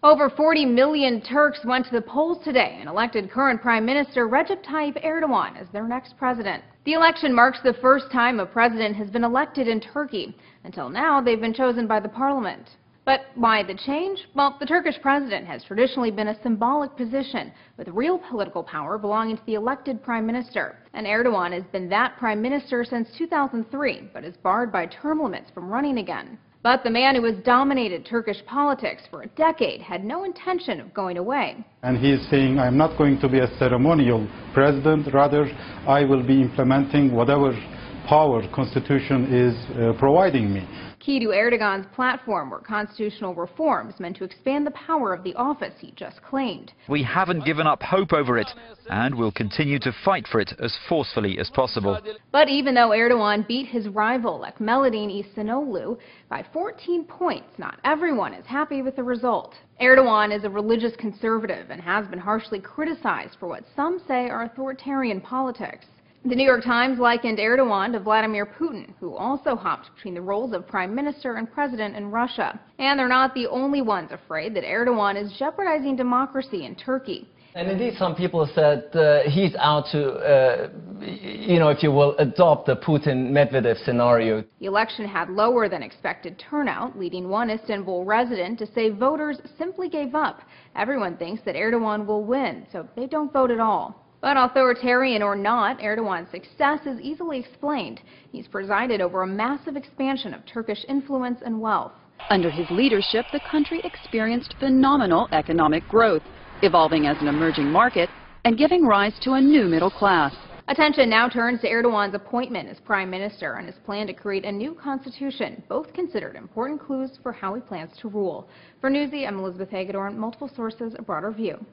Over 40 million Turks went to the polls today and elected current Prime Minister Recep Tayyip Erdogan as their next president. The election marks the first time a president has been elected in Turkey. Until now, they've been chosen by the parliament. But why the change? Well, the Turkish president has traditionally been a symbolic position, with real political power belonging to the elected prime minister. And Erdogan has been that prime minister since 2003, but is barred by term limits from running again. But the man who has dominated Turkish politics for a decade had no intention of going away. And he is saying, I'm not going to be a ceremonial president, rather I will be implementing whatever power Constitution is providing me. Key to Erdogan's platform were constitutional reforms meant to expand the power of the office he just claimed. We haven't given up hope over it, and will continue to fight for it as forcefully as possible. But even though Erdogan beat his rival, Ekmelettin İhsanoğlu, by 14 points, not everyone is happy with the result. Erdogan is a religious conservative and has been harshly criticized for what some say are authoritarian politics. The New York Times likened Erdogan to Vladimir Putin, who also hopped between the roles of prime minister and president in Russia. And they're not the only ones afraid that Erdogan is jeopardizing democracy in Turkey. And indeed, some people said he's out to, if you will, adopt the Putin-Medvedev scenario. The election had lower than expected turnout, leading one Istanbul resident to say voters simply gave up. Everyone thinks that Erdogan will win, so they don't vote at all. But authoritarian or not, Erdogan's success is easily explained. He's presided over a massive expansion of Turkish influence and wealth. Under his leadership, the country experienced phenomenal economic growth, evolving as an emerging market and giving rise to a new middle class. Attention now turns to Erdogan's appointment as prime minister and his plan to create a new constitution, both considered important clues for how he plans to rule. For Newsy, I'm Elizabeth Hagedorn, multiple sources, a broader view.